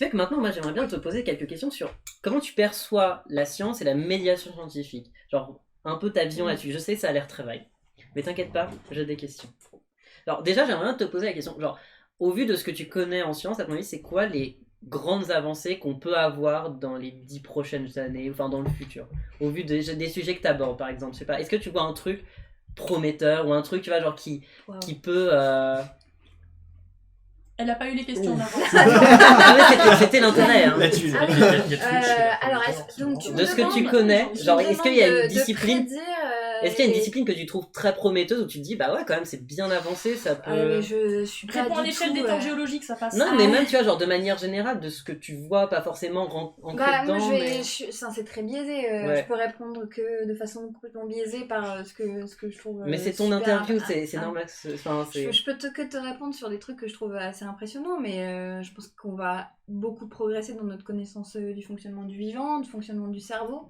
fait que maintenant, moi, j'aimerais bien te poser quelques questions sur comment tu perçois la science et la médiation scientifique. Genre, un peu ta vision là-dessus. Je sais, ça a l'air très vague. Mais t'inquiète pas, j'ai des questions. Alors, déjà, j'aimerais bien te poser la question. Genre, au vu de ce que tu connais en science, à ton avis, c'est quoi les grandes avancées qu'on peut avoir dans les 10 prochaines années, enfin dans le futur, au vu des sujets que tu abordes, par exemple. Je sais pas, est-ce que tu vois un truc prometteur ou un truc, tu vois, genre qui peut. Elle a pas eu les questions d'avant. C'était l'intérêt. Hein. Alors, de ce que tu connais, genre, est-ce qu'il y a une discipline est-ce qu'il y a une discipline que tu trouves très prometteuse où tu te dis, bah ouais, quand même, c'est bien avancé, ça peut. Mais je suis pas Pour du l'échelle tout, des temps géologiques, ça passe. Non, mais même, tu vois, genre de manière générale, de ce que tu vois, pas forcément ancré dedans. Moi, c'est très biaisé. Je peux répondre que de façon complètement biaisée par ce que je trouve. Mais c'est ton interview, c'est normal. Je peux que te répondre sur des trucs que je trouve assez impressionnants, mais je pense qu'on va beaucoup progresser dans notre connaissance du fonctionnement du vivant, du fonctionnement du cerveau,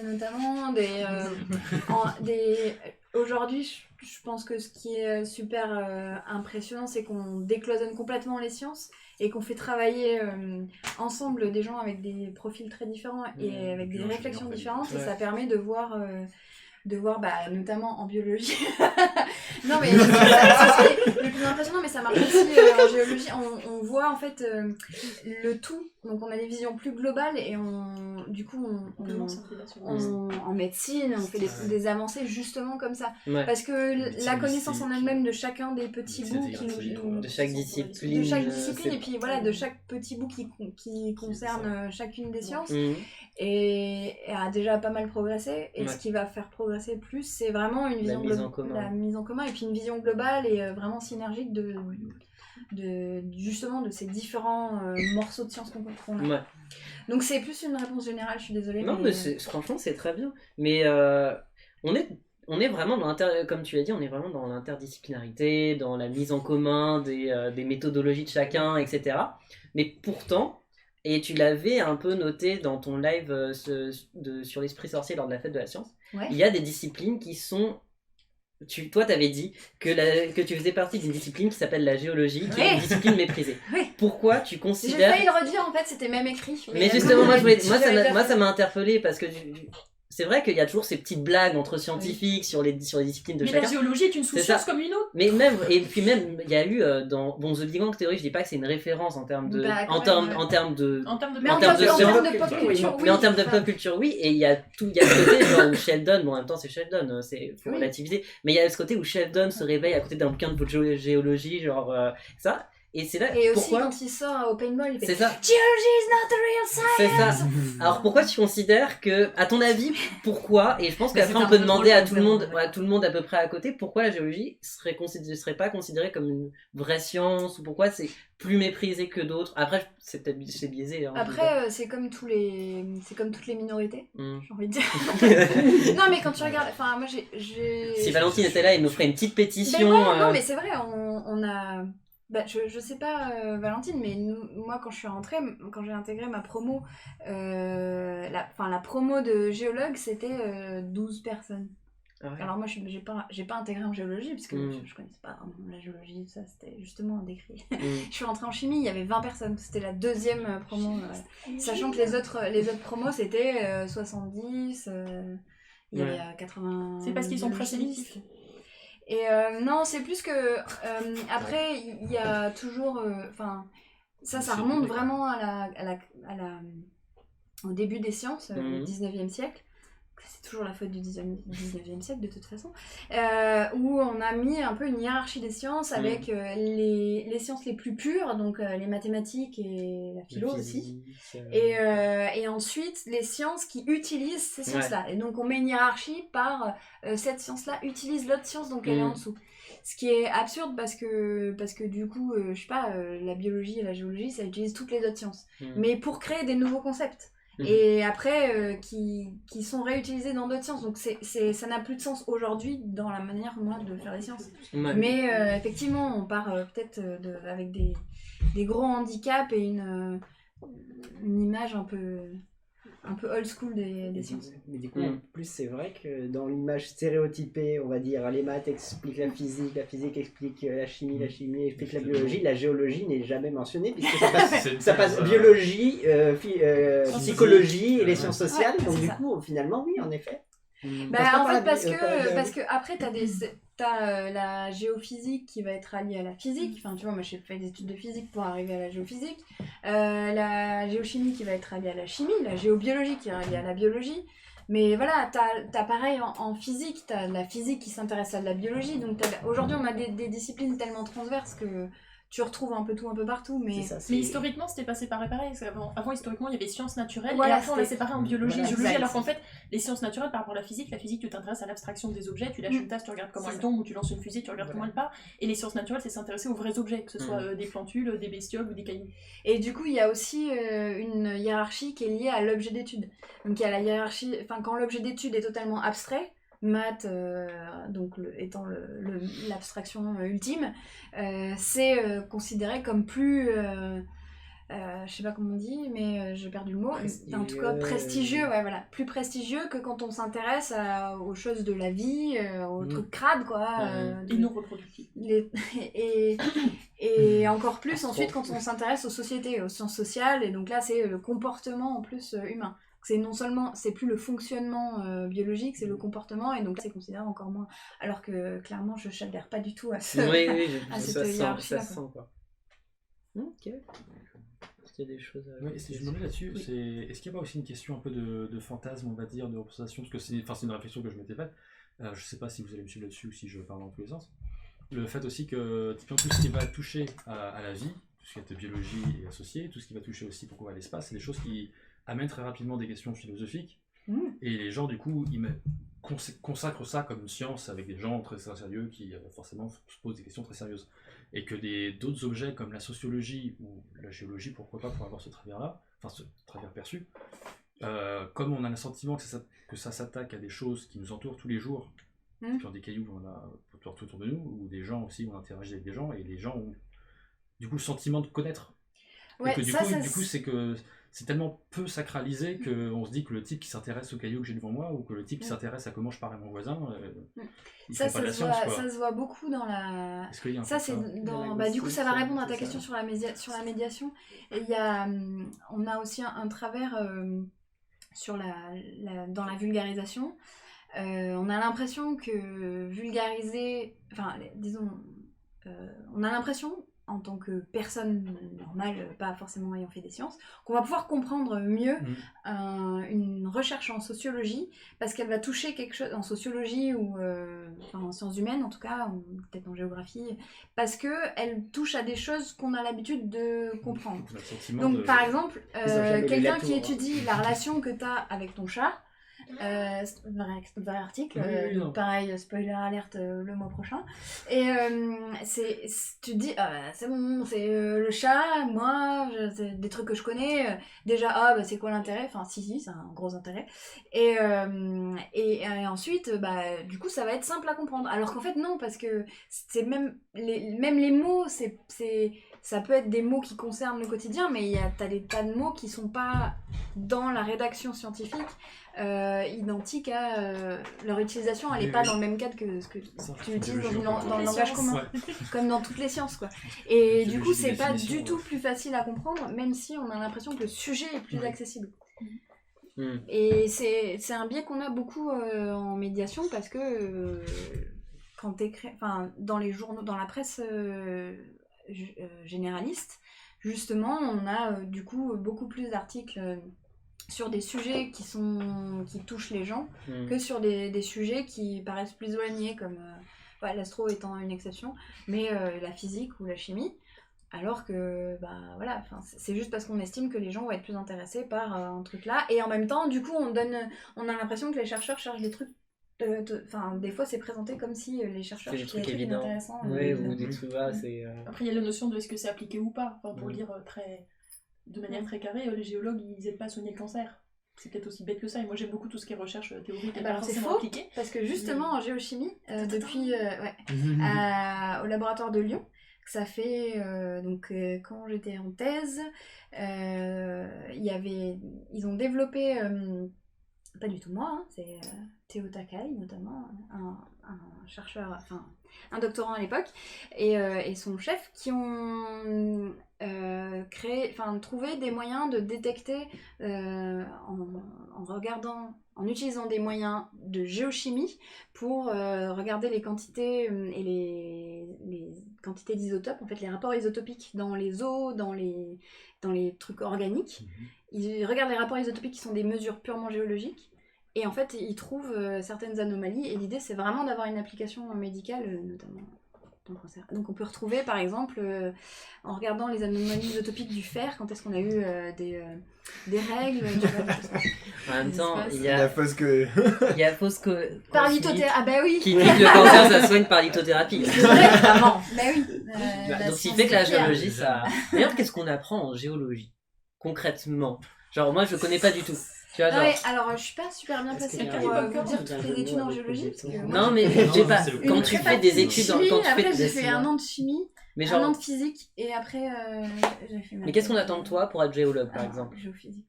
notamment Aujourd'hui, je pense que ce qui est super impressionnant, c'est qu'on décloisonne complètement les sciences et qu'on fait travailler ensemble des gens avec des profils très différents et avec des réflexions différentes, et ça permet de voir notamment en biologie. Non, mais c'est le plus impressionnant, mais ça marche aussi en géologie. On voit en fait le tout. Donc on a des visions plus globales et du coup en médecine, on fait des avancées justement comme ça. Ouais. Parce que la connaissance en elle-même de chacun des petits bouts de chaque discipline. Et puis voilà, de chaque petit bout qui concerne chacune des sciences. Et a déjà pas mal progressé, et ce qui va faire progresser plus, c'est vraiment une vision la mise en commun, et puis une vision globale et vraiment synergique justement de ces différents morceaux de science qu'on a. Ouais. Donc c'est plus une réponse générale, je suis désolée. Non, mais franchement c'est très bien, mais on est vraiment comme tu as dit, on est vraiment dans l'interdisciplinarité, dans la mise en commun des méthodologies de chacun, etc. Mais pourtant, et tu l'avais un peu noté dans ton live sur l'esprit sorcier lors de la fête de la science, il y a des disciplines qui sont... Toi, t'avais dit que tu faisais partie d'une discipline qui s'appelle la géologie, qui est une discipline méprisée. Pourquoi tu considères... J'ai failli le redire, en fait, c'était même écrit. Mais justement, moi, ça m'a interpellé parce que... C'est vrai qu'il y a toujours ces petites blagues entre scientifiques sur les disciplines de chacun. Mais la géologie est une sous-science comme une autre. Mais même, et puis même, il y a eu dans The Big Bang Theory, je dis pas que c'est une référence en termes de pop culture, oui, et il y a ce côté genre où Sheldon, bon en même temps c'est Sheldon, faut relativiser, mais il y a ce côté où Sheldon se réveille à côté d'un bouquin de géologie, genre ça. Et c'est là, et aussi quand il sort au paintball, il fait c'est ça. Geology is not the real science. C'est ça. Alors pourquoi tu considères que, à ton avis, pourquoi, et je pense qu'après on peut demander à tout le monde à peu près à côté, pourquoi la géologie serait pas considérée comme une vraie science, ou pourquoi c'est plus méprisé que d'autres. Après c'est biaisé. Hein, après c'est comme toutes les minorités, j'ai envie de dire. Non mais quand tu regardes, enfin moi j'ai... Si Valentine était là, il nous ferait une petite pétition. Non mais c'est vrai, on a... je sais pas Valentine, mais moi quand j'ai intégré ma promo, la promo de géologue, c'était 12 personnes. Ah ouais. Alors moi j'ai pas intégré en géologie parce que je connaissais pas vraiment la géologie, ça c'était justement décrit. Je suis rentrée en chimie, il y avait 20 personnes, c'était la deuxième promo, sachant que les autres promos c'était 70, il y avait 80. C'est parce qu'ils sont très sélectifs. Et non, c'est plus que après il y a toujours, ça remonte vraiment au début des sciences, au 19e siècle. C'est toujours la faute du 19e siècle de toute façon, où on a mis un peu une hiérarchie des sciences avec les sciences les plus pures, donc les mathématiques et la philo aussi, et ensuite les sciences qui utilisent ces sciences-là. Et donc on met une hiérarchie par cette science-là utilise l'autre science, donc elle est en dessous. Ce qui est absurde parce que du coup, je sais pas, la biologie et la géologie, ça utilise toutes les autres sciences. Mais pour créer des nouveaux concepts. Et après qui sont réutilisés dans d'autres sciences, donc ça n'a plus de sens aujourd'hui dans la manière de faire les sciences. Mais effectivement on part peut-être avec des gros handicaps et une image un un peu old school des sciences. Mais du coup, en plus, c'est vrai que dans l'image stéréotypée, on va dire, les maths expliquent la physique explique la chimie explique la biologie, la géologie n'est jamais mentionnée, puisque ça passe biologie, psychologie et les sciences sociales, donc du coup, finalement, oui, en effet. En fait, parce que après, t'as la géophysique qui va être alliée à la physique. Enfin, tu vois, moi j'ai fait des études de physique pour arriver à la géophysique. La géochimie qui va être alliée à la chimie, la géobiologie qui est alliée à la biologie. Mais voilà, t'as pareil en physique, t'as la physique qui s'intéresse à de la biologie. Donc aujourd'hui, on a des disciplines tellement transverses que tu retrouves un peu tout, un peu partout. Mais historiquement, c'était pas séparé pareil. Avant, historiquement, il y avait sciences naturelles, voilà, et après, on l'a séparé en biologie et géologie. Alors qu'en fait, les sciences naturelles, par rapport à la physique, tu t'intéresses à l'abstraction des objets, tu lâches une tasse, tu regardes comment elle tombe, ou tu lances une fusée, tu regardes comment elle part. Et les sciences naturelles, c'est s'intéresser aux vrais objets, que ce soit des plantules, des bestioles ou des cailloux. Et du coup, il y a aussi une hiérarchie qui est liée à l'objet d'étude. Donc il y a la hiérarchie, enfin quand l'objet d'étude est totalement abstrait, maths donc étant l'abstraction ultime, c'est considéré comme plus je sais pas comment on dit, mais j'ai perdu le mot. En tout cas, prestigieux, ouais, voilà. Plus prestigieux que quand on s'intéresse aux choses de la vie, aux trucs crades, quoi. Et non reproductifs. Et encore plus ensuite quand on s'intéresse aux sociétés, aux sciences sociales, et donc là, c'est le comportement en plus humain. C'est non seulement, c'est plus le fonctionnement biologique, c'est le comportement, et donc là, c'est considéré encore moins. Alors que clairement, je n'adhère pas du tout à cette hiérarchie-là. Ça sent, quoi. Ok. Est-ce qu'il y a des choses à... Oui, si je me mets là-dessus, est-ce qu'il n'y a pas aussi une question un peu de fantasme, on va dire, de représentation, parce que c'est une réflexion que je m'étais faite, je ne sais pas si vous allez me suivre là-dessus ou si je parle dans tous les sens. Le fait aussi que typiquement, tout ce qui va toucher à la vie, tout ce qui est biologie et associé, tout ce qui va toucher aussi pourquoi à l'espace, c'est des choses qui amènent très rapidement des questions philosophiques, et les gens du coup ils consacrent ça comme une science avec des gens très, très sérieux qui forcément se posent des questions très sérieuses. Et que d'autres objets comme la sociologie ou la géologie, pourquoi pas, pour avoir ce travers-là, enfin ce travers perçu, comme on a le sentiment que ça s'attaque à des choses qui nous entourent tous les jours, sur des cailloux on a autour de nous, ou des gens aussi, on interagit avec des gens, et les gens ont du coup le sentiment de connaître. Ouais, et que du coup c'est que c'est tellement peu sacralisé qu'on se dit que le type qui s'intéresse au caillou que j'ai devant moi, ou que le type qui s'intéresse à comment je parle à mon voisin, ça se voit beaucoup dans la... Ça, c'est dans... du coup, ça va répondre à ta question sur la médiation. Et on a aussi un travers dans la vulgarisation. On a l'impression que vulgariser... Enfin, disons... on a l'impression, en tant que personne normale, pas forcément ayant fait des sciences, qu'on va pouvoir comprendre mieux une recherche en sociologie, parce qu'elle va toucher quelque chose en sociologie ou en sciences humaines en tout cas, ou peut-être en géographie, parce qu'elle touche à des choses qu'on a l'habitude de comprendre. Donc par exemple, quelqu'un qui étudie la relation que tu as avec ton chat, c'est un vrai article, pareil, spoiler alerte le mois prochain, et tu te dis c'est bon, c'est le chat, moi c'est des trucs que je connais, déjà c'est quoi l'intérêt, enfin si c'est un gros intérêt, et ensuite du coup ça va être simple à comprendre, alors qu'en fait non, parce que c'est même les mots, ça peut être des mots qui concernent le quotidien, mais t'as des tas de mots qui sont pas dans la rédaction scientifique identiques à leur utilisation, elle n'est pas dans le même cadre que ce que tu utilises dans le langage commun, comme dans toutes les sciences, quoi. Et du coup, c'est pas du tout plus facile à comprendre, même si on a l'impression que le sujet est plus accessible. Et c'est un biais qu'on a beaucoup en médiation, parce que quand t'écris, dans les journaux, dans la presse généraliste, justement, on a du coup beaucoup plus d'articles sur des sujets qui touchent les gens que sur des sujets qui paraissent plus éloignés, comme l'astro étant une exception, mais la physique ou la chimie, alors que c'est juste parce qu'on estime que les gens vont être plus intéressés par un truc là, et en même temps du coup on a l'impression que les chercheurs cherchent des trucs. Des fois c'est présenté comme si les chercheurs cherchaient des trucs inintéressants. Ou des trucs Après il y a la notion de est-ce que c'est appliqué ou pas, pour le dire de manière très carrée, les géologues ils aident pas à soigner le cancer. C'est peut-être aussi bête que ça, et moi j'aime beaucoup tout ce qui est recherche théorique et pas forcément appliquée. Parce que justement en géochimie, depuis au laboratoire de Lyon, Ça fait donc quand j'étais en thèse, ils ont développé, pas du tout moi, hein, c'est Théo Takai notamment, un chercheur, enfin un doctorant à l'époque, et son chef qui ont trouvé des moyens de détecter en utilisant des moyens de géochimie pour regarder les quantités et les quantités d'isotopes, en fait les rapports isotopiques dans les eaux, dans les trucs organiques. Ils regardent les rapports isotopiques qui sont des mesures purement géologiques. Et en fait, ils trouvent certaines anomalies. Et l'idée, c'est vraiment d'avoir une application médicale, notamment dans le cancer. Donc on peut retrouver, par exemple, en regardant les anomalies isotopiques du fer, quand est-ce qu'on a eu des règles. En même temps, il y a fausse que... Il y a fausse que... Par lithothérapie. Ah bah oui. Qui dit que le cancer, ça soigne par lithothérapie. C'est vrai, vraiment. Bah oui. Donc, ce qui fait que la géologie, ça... D'ailleurs, qu'est-ce qu'on apprend en géologie concrètement? Genre, moi, je connais pas du tout. Tu vois, genre... Ouais, alors je suis pas super bien placée pour vous dire toutes les études en géologie. Parce que non, mais je sais pas. Quand tu fais des études, après j'ai fait un an de chimie, mais genre... un an de physique, et après j'ai fait. Mais qu'est-ce qu'on attend de toi pour être géologue, par exemple? Géophysique.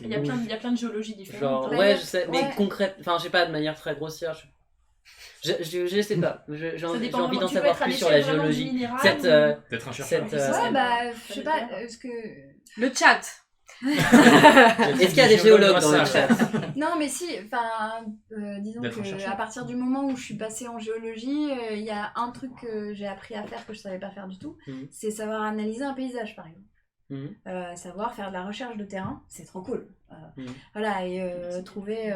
Il y a plein de géologies différentes. Genre, ouais, je sais, mais concrète, enfin, je sais pas, de manière très grossière. Je sais pas, j'ai envie d'en savoir plus sur la géologie. Peut-être un chercheur. Ouais, bah, je sais pas, est-ce que. Le chat! Est-ce qu'il y a des géologues dans le chat? Non, mais si, enfin, disons qu'à partir du moment où je suis passée en géologie, il y a un truc que j'ai appris à faire que je savais pas faire du tout, c'est savoir analyser un paysage, par exemple. Savoir faire de la recherche de terrain, c'est trop cool. Voilà, et trouver...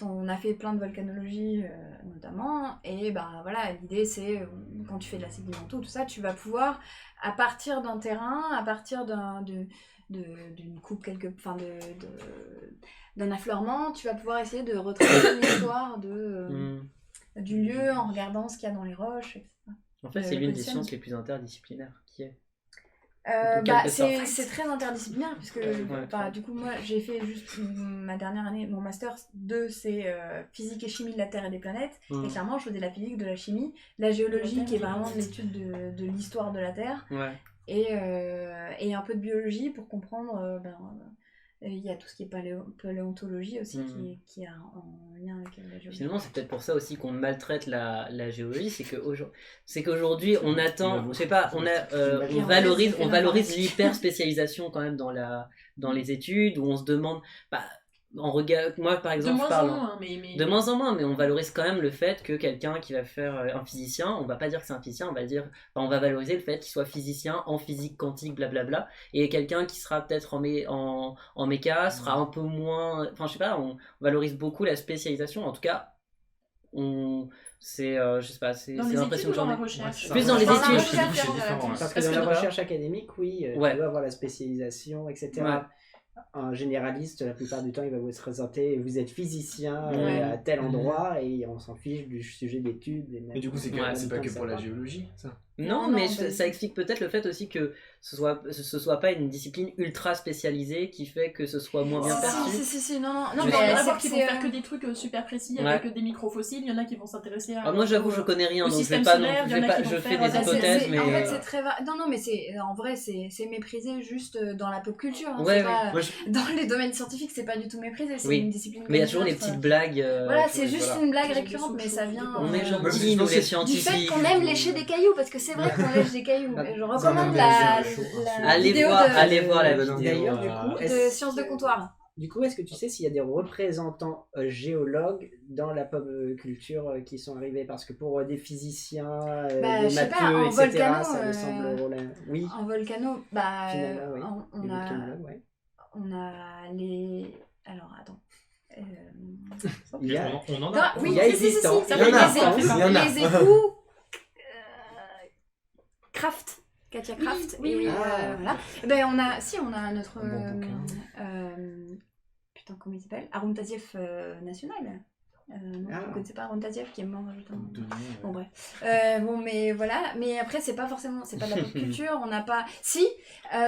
on a fait plein de volcanologie notamment, et bah voilà, l'idée c'est quand tu fais de la sédimento, tout ça, tu vas pouvoir, à partir d'un terrain, à partir d'une coupe d'un affleurement, tu vas pouvoir essayer de retracer l'histoire du lieu en regardant ce qu'il y a dans les roches, etc. En fait, c'est l'une des sciences les plus interdisciplinaires qui est. C'est très interdisciplinaire puisque du coup moi j'ai fait juste ma dernière année, mon master 2 c'est physique et chimie de la Terre et des planètes, et clairement je faisais de la physique, de la chimie, la géologie qui est vraiment l'étude de l'histoire de la Terre, et un peu de biologie pour comprendre il y a tout ce qui est paléontologie aussi qui est en lien avec la géologie. Finalement, c'est peut-être pour ça aussi qu'on maltraite la géologie, c'est qu'aujourd'hui on attend, je sais pas, on valorise l'hyper spécialisation quand même dans les études, où on se demande, moi par exemple de moins en moins, mais on valorise quand même le fait que quelqu'un qui va faire un physicien, on va pas dire que c'est un physicien, on va valoriser le fait qu'il soit physicien en physique quantique, blablabla, et quelqu'un qui sera peut-être en méca sera un peu moins, enfin je sais pas, on valorise beaucoup la spécialisation, en tout cas je sais pas, c'est l'impression que j'en ai. Plus dans les études, parce que dans la recherche académique, oui, tu dois avoir la spécialisation, etc. Un généraliste, la plupart du temps, il va vous se présenter, vous êtes physicien à tel endroit, et on s'en fiche du sujet d'étude. Mais du coup, c'est pas que pour la géologie, ça? Non, mais ça explique peut-être le fait aussi que ce soit pas une discipline ultra spécialisée qui fait que ce soit moins bien perçu. Non, mais il y en a qui vont faire que des trucs super précis avec des microfossiles, il y en a qui vont s'intéresser à... moi j'avoue, je connais rien, donc je fais des hypothèses, mais... En fait, c'est très... Non, mais en vrai, c'est méprisé juste dans la pop culture. Dans les domaines scientifiques, c'est pas du tout méprisé, c'est une discipline... Mais il y a toujours les petites blagues... Voilà, c'est juste une blague récurrente, mais ça vient... On est gentils, nous les scientifiques. Du fait qu'on aime lécher des cailloux, parce que c'est vrai qu'on lèche des cailloux. Je recommande la vidéo allez voir la vidéo d'ailleurs du coup de Sciences de comptoir. Du coup, est-ce que tu sais s'il y a des représentants géologues dans la pop culture qui sont arrivés? Parce que pour des physiciens, des matheux, etc., ça me semble... Oui. En volcano, on a les... Alors, attends. On en a. Il y a existant. Les époux Kraft, Katia Kraft, voilà. On a notre putain, comment il s'appelle, Arun Taziev national. Vous ne connaissez pas Arun Taziev qui est mort justement. Bon bref. Mais voilà. Mais après c'est pas de la pop culture. On n'a pas. Si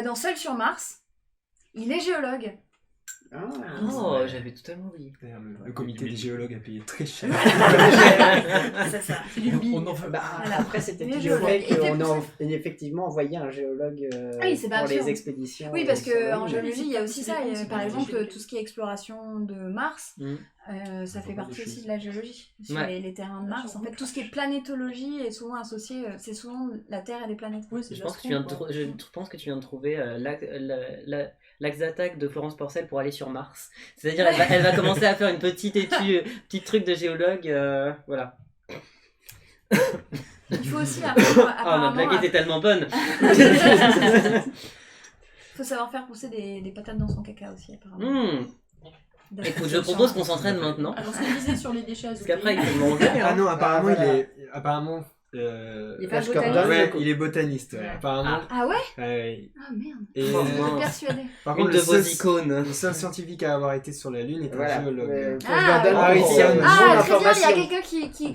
dans Seul sur Mars, il est géologue. Oh, j'avais totalement oublié. Le comité des géologues a payé très cher. C'est ça. C'est du lobby. Après, c'était Les le géologues. fait qu'on a effectivement envoyé un géologue c'est pas pour les absurde. expéditions. Oui, parce sur la qu'en Lune. géologie, il y a aussi ça. c'est Par des exemple, géologues. tout ce qui est exploration de Mars, ça fait partie aussi de la géologie. Sur les terrains de Mars, en fait, tout ce qui est planétologie est souvent associé. C'est souvent la Terre et les planètes. Oui, c'est Je pense que tu viens de trouver l'axe d'attaque de Florence Porcel pour aller sur Mars. C'est-à-dire elle va commencer à faire une petite étude, petit truc de géologue, voilà. Il faut aussi apprendre, Oh, ma blague était tellement bonne. Il faut savoir faire pousser des patates dans son caca aussi, apparemment. Écoute, je propose qu'on s'entraîne maintenant. Alors, ce qu'on disait sur les déchets Parce azotés. qu'après, il faut manger. Ah non, apparemment, voilà. il est pas Flash botaniste. Gordon, ouais, il est botaniste, ouais, apparemment. Ah ouais? Ouais. Ah merde. Et, J'étais persuadée. par Une contre, de vos icônes. le seul scientifique à avoir été sur la Lune est un Voilà. géologue. Flash Gordon, Ah oui, pour, c'est un- bonne Ah, très bien, il y a information. quelqu'un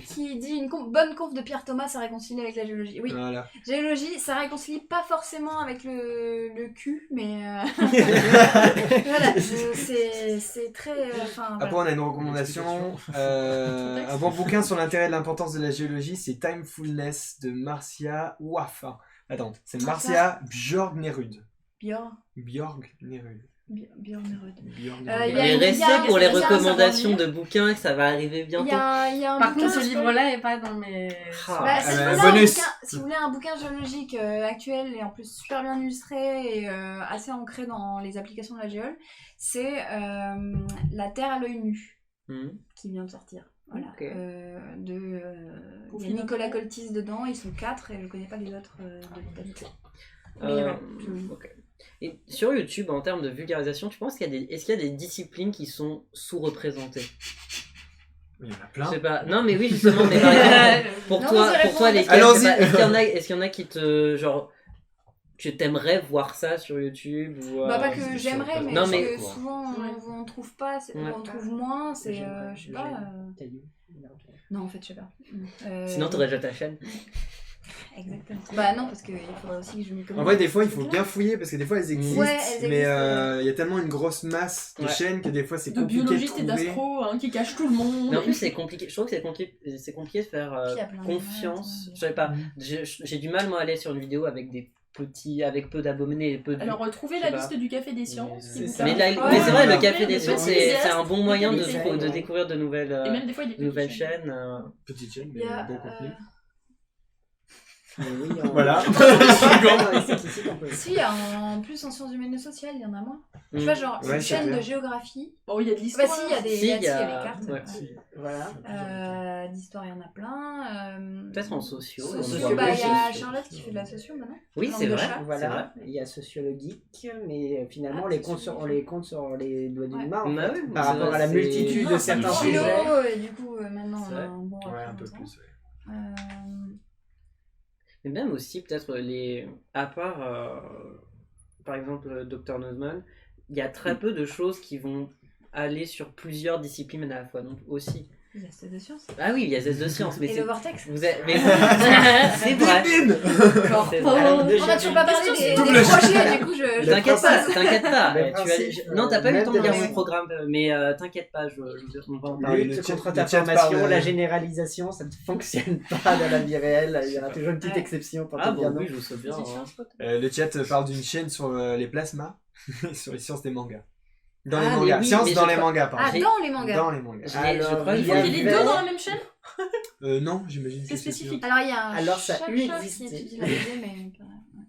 qui dit une bonne conf de Pierre Thomas, ça réconcilie avec la géologie. Oui, Voilà. géologie, ça réconcilie pas forcément avec le cul, mais voilà, c'est très. Après, on a une recommandation. Un bon bouquin sur l'intérêt et l'importance de la géologie, c'est Timefulness de Marcia Waffa. Attends, c'est Marcia Björknerud. Björn. Björknerud. Björnerud. Et Il y a restez un- pour les il y a un recommandations savoir de bouquins que ça va arriver Il bientôt. y a un Par bouquin, contre, ce livre-là est pas dans mes. Bah, si, Ah, vous bah, voulez un bonus. bouquin, si vous voulez un bouquin géologique actuel et en plus super bien illustré et assez ancré dans les applications de la géole, c'est La Terre à l'œil nu qui vient de sortir. Voilà. Ok. Il y a Nicolas Coltis dedans, ils sont 4 et je connais pas les autres de tête. Mais voilà, Ok. Et sur YouTube, en termes de vulgarisation, tu penses est-ce qu'il y a des disciplines qui sont sous-représentées? Il y en a Je plein. sais pas. Non, mais oui, justement. Mais par exemple, pour Non, toi, vous allez lesquels, répondre. je sais pas, est-ce qu'il y en a qui te genre, tu t'aimerais voir ça sur YouTube ou Bah, pas c'est que sûr, j'aimerais, pas mais Non, parce mais- que souvent on trouve pas, on trouve moins, c'est. Je sais pas. Non, en fait, je sais pas. Sinon, t'aurais déjà ta chaîne. Exactement. Bah non, parce qu'il faudrait aussi que je m'y En connaisse. vrai, des fois, il faut bien fouiller parce que des fois, elles existent. Ouais, elles mais existent, il y a tellement une grosse masse de Ouais. chaînes que des fois, c'est De compliqué de biologistes et trouver. d'astro qui cachent tout le monde. Mais en plus, c'est compliqué. Je trouve que c'est compliqué de faire Puis, il y a plein de confiance. maths, Je sais pas. J'ai du mal, moi, à aller sur une vidéo avec peu d'abonnés et peu de vues. Alors, trouvez Je la sais pas. liste du Café des Sciences. C'est qui vous ça. Mais, permet- mais c'est vrai, le Café Ouais, des mais Sciences, c'est c'est un bon moyen de qualité. découvrir de nouvelles, Et même des fois, il y a des nouvelles petites chaînes. chaînes. Petite chaîne, Il mais y a, bon contenu. Oui, Voilà. Si, en plus en sciences humaines et sociales, il y en a moins. Tu Mm. vois, genre Ouais, une c'est chaîne clair. de géographie. Bon, il y a de l'histoire. Bah si, il y a des, Si, il y a il y a- les cartes. ouais. Voilà. D'histoire, il y en a plein. Peut-être en sociaux. Socio, sociologie. bah il y a Charlotte qui fait de la socio maintenant. Oui, Langue c'est de vrai. chat. Voilà, il y a sociologique, mais finalement Ah, on les compte sur les doigts d'une Ouais. main en Bah fait, oui, par c'est rapport vrai, à la c'est- multitude de Non, certains c'est sujets. philo, et du coup maintenant C'est on a vrai. un bon Ouais, un peu représentant. plus. Ouais. Mais même aussi, peut-être, à part, par exemple, Dr. Nozman, il y a très peu de choses qui vont aller sur plusieurs disciplines à la fois, donc aussi. Il y a cette de sciences. Ah oui, il y a Zest de sciences, mais Et c'est... le vortex. Vous êtes... mais c'est vrai. C'est vrai. Alors, On déjà, a toujours pas parlé des Double crochets, du coup je. Le T'inquiète pas, principe- t'inquiète pas. le Tu vas- principe, Non, t'as pas eu le même temps de de lire la- mon programme, mais t'inquiète pas, on va en parler. Le Lutte chat- contre le ta chat formation, parle- la généralisation, ça ne fonctionne pas dans la vie réelle. Il y aura toujours une petite Ouais. exception pour Ah te dire bon, non. oui, je sais bien. hein. Le chat parle d'une chaîne sur les plasmas, sur les sciences des mangas. Dans les Ah, mais mangas. oui, Sciences mais dans je les crois- mangas, Ah, pardon. dans les mangas. Dans les mangas. Je crois il qu'il y faut Il y a les avait- deux dans la même chaîne. Non, j'imagine que C'est spécifique. Alors il y a un Alors, ça a chercheur eu qui existé. étudie la BD, mais.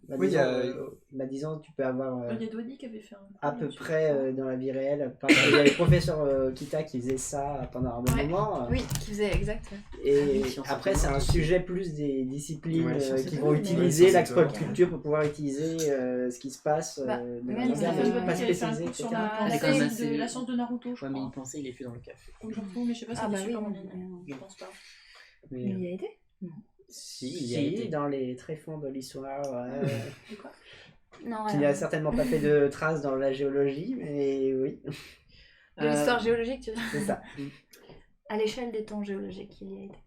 Bah, Oui, il y a- disons, tu peux avoir Il y a Dwadi qui avait fait un. à peu près dans la vie réelle. Il y a les professeurs Kita qui faisaient ça pendant un bon Ouais. moment. Oui, qui faisait exact. Et Sciences après, c'est un aussi. sujet plus des disciplines Ouais, sciences qui et vont tout, utiliser mais- la Ouais, pop sciences et culture pour pouvoir utiliser ce qui se passe Bah, dans même, la manga, c'est mais Dwadi pas qui avait fait un spécialisé, cours sur etc. la C'est quand même série assez- de la science de Naruto, je Ouais, mais crois. il pensait, il est plus dans le café. Faut que je retrouve, mais je sais pas si Ah, c'est bah oui, super en oui, ligne. oui. Je pense pas. Mais, Il y a été. si, il y a Si, été. dans les tréfonds de l'histoire, Non, qui n'a certainement pas fait de traces dans la géologie, mais oui, de l'histoire géologique, tu veux dire. c'est ça. À l'échelle des temps géologiques, il y a été.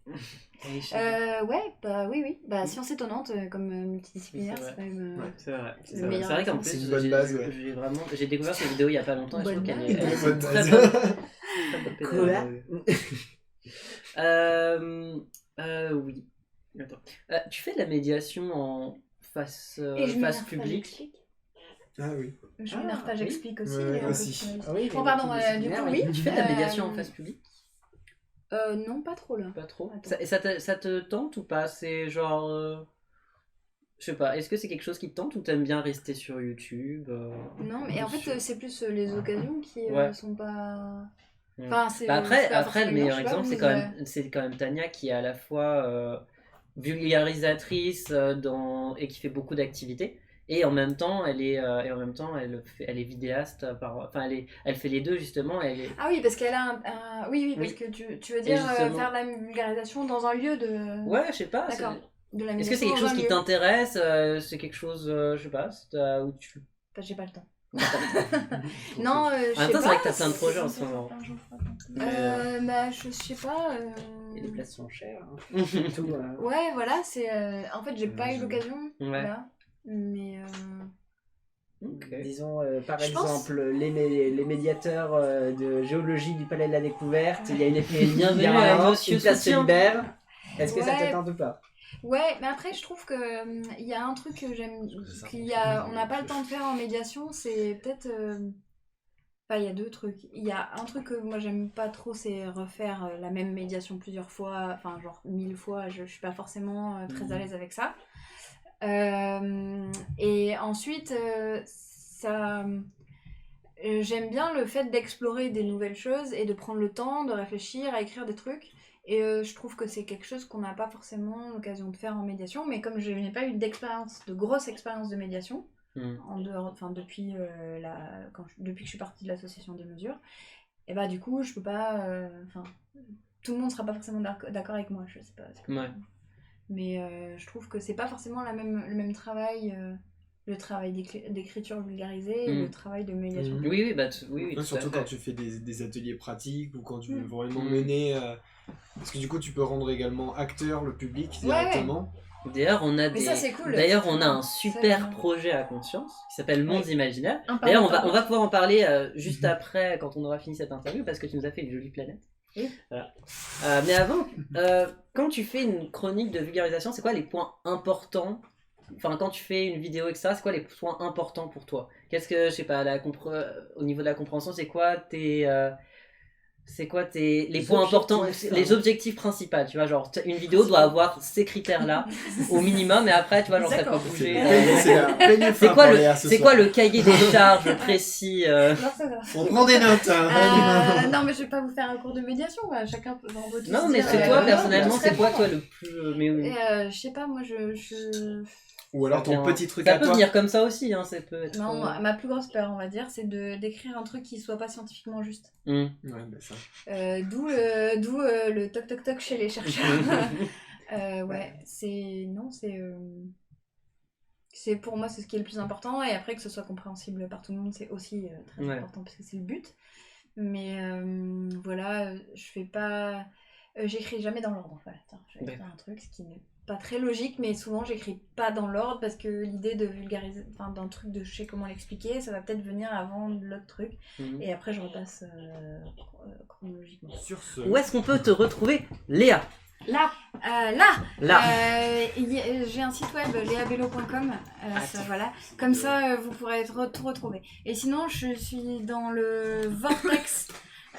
Oui. Bah, science étonnante, comme multidisciplinaire, c'est quand même. C'est vrai. C'est le meilleur C'est vrai qu'en exemple. plus, C'est une bonne base, ouais. j'ai découvert cette vidéo il y a pas longtemps et je trouve Bonne qu'elle est base. très Bonne bonne. base. Très bonne pédagogie. Oui. Attends. Tu fais de la médiation en face publique. Ah oui. Je m'énerve pas, j'explique aussi. Ouais, il est un peu aussi. psychanalyste. Ah oui, Bon, pardon, du coup, oui. Tu fais de la médiation en face publique? Non, pas trop là. Pas trop. Attends. Et ça te tente ou pas? C'est genre. Je sais pas, est-ce que c'est quelque chose qui te tente ou t'aimes bien rester sur YouTube Non, mais en fait, c'est plus les occasions qui sont pas. Ouais. Enfin, c'est. Bah c'est pas après, le forcément, meilleur je sais pas, exemple, mais, c'est quand même Tania qui est à la fois vulgarisatrice et qui fait beaucoup d'activités. Et en même temps, elle est vidéaste. Elle fait les deux justement. Ah oui, parce qu'elle a un. Oui, parce que tu veux dire justement... faire la vulgarisation dans un lieu de. Ouais, je sais pas. D'accord. De la Est-ce que c'est quelque chose qui t'intéresse? C'est quelque chose, je sais pas, où tu. Enfin, j'ai pas le temps. Non, je sais pas. En même temps, c'est vrai que t'as plein de projets en ce moment. Bah, je sais pas. Et les places sont chères. Tout, Ouais, voilà, c'est. En fait, j'ai pas eu l'occasion. Ouais. Là. Mais. Disons, par Je exemple, les médiateurs de géologie du Palais de la Découverte, il y a Bienvenue à Monsieur une place se Soutien. libère. Est-ce que ça Ouais. te tente ou pas? Ouais, mais après, je trouve que il y a un truc que j'aime, on n'a pas le temps de faire en médiation, c'est peut-être. Enfin, il y a deux trucs. Il y a un truc que moi j'aime pas trop, c'est refaire la même médiation plusieurs fois, enfin, genre 1000 fois, je suis pas forcément très à l'aise avec ça. Et ensuite, j'aime bien le fait d'explorer des nouvelles choses et de prendre le temps de réfléchir à écrire des trucs. Et je trouve que c'est quelque chose qu'on n'a pas forcément l'occasion de faire en médiation, mais comme je n'ai pas eu de grosse expérience de médiation, en dehors, enfin depuis depuis que je suis partie de l'association des mesures, et bah du coup je peux pas, tout le monde sera pas forcément d'accord avec moi, je sais pas. Ouais. Mais je trouve que c'est pas forcément le même travail. Le travail d'écriture vulgarisée et le travail de médiation. Oui, oui, surtout quand tu fais des ateliers pratiques ou quand tu veux vraiment mener. Parce que du coup, tu peux rendre également acteur le public directement. D'ailleurs, on a ça, c'est cool. D'ailleurs, on a un super projet à Conscience qui s'appelle Mondes Imaginaires. D'ailleurs, on va pouvoir en parler juste après, quand on aura fini cette interview, parce que tu nous as fait une jolie planète. Voilà. Mais avant, quand tu fais une chronique de vulgarisation, c'est quoi les points importants? Enfin, quand tu fais une vidéo, etc., c'est quoi les points importants pour toi? Qu'est-ce que, je sais pas, au niveau de la compréhension, c'est quoi les points importants, les objectifs principaux, tu vois, genre une vidéo doit avoir ces critères-là au minimum, et après, tu vois, genre ça peut bouger. C'est quoi le cahier des charges précis On prend des notes. Non, mais je vais pas vous faire un cours de médiation, chacun peut en voter. Non, mais c'est toi, personnellement, c'est quoi, toi, le plus... Je sais pas, moi, Ou alors ton petit truc ça à peut toi. venir comme ça aussi, hein, ça peut être... Non, ma plus grosse peur, on va dire, c'est d'écrire un truc qui soit pas scientifiquement juste. Ouais, bah ça. D'où le toc toc toc chez les chercheurs. C'est pour moi, c'est ce qui est le plus important, et après que ce soit compréhensible par tout le monde, c'est aussi très important parce que c'est le but. Mais voilà, je fais pas... j'écris jamais dans l'ordre, voilà, tiens, je vais faire un truc, ce qui n'est pas très logique, mais souvent j'écris pas dans l'ordre parce que l'idée de vulgariser, enfin d'un truc de je sais comment l'expliquer, ça va peut-être venir avant l'autre truc, et après je repasse chronologiquement. Sur ce... Où est-ce qu'on peut te retrouver, Léa? Là. J'ai un site web, leabello.com, voilà. Comme ça, vous pourrez tout retrouver. Et sinon, je suis dans le Vortex.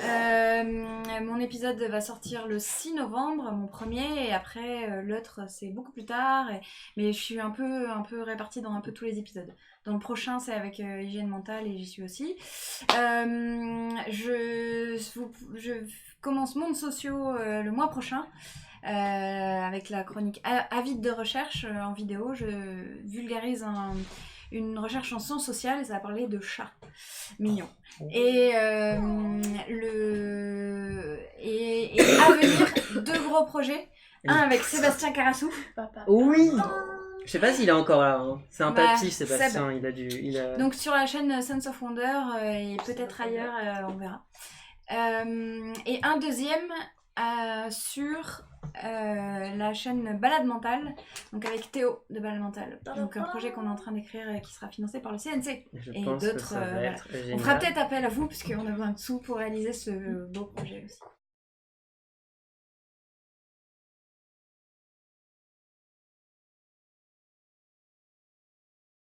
Mon épisode va sortir le 6 novembre, mon premier, et après l'autre c'est beaucoup plus tard, mais je suis un peu répartie dans un peu tous les épisodes. Dans le prochain c'est avec hygiène mentale et j'y suis aussi. Je commence Mondes sociaux le mois prochain. Avec la chronique Avide de recherche en vidéo, je vulgarise une recherche en sciences sociales et ça va parler de chats mignons. Et à venir, 2 gros projets. Un avec Sébastien Carassou. Oui. Je sais pas s'il est encore là. Hein. C'est un papy, Sébastien. Seb. Donc sur la chaîne Sense of Wonder et peut-être ailleurs, on verra. Et un deuxième sur la chaîne Balade Mentale, donc avec Théo de Balade Mentale. Donc un projet qu'on est en train d'écrire et qui sera financé par le CNC. Et d'autres. On fera peut-être appel à vous, puisqu'on a besoin de sous pour réaliser ce beau projet aussi.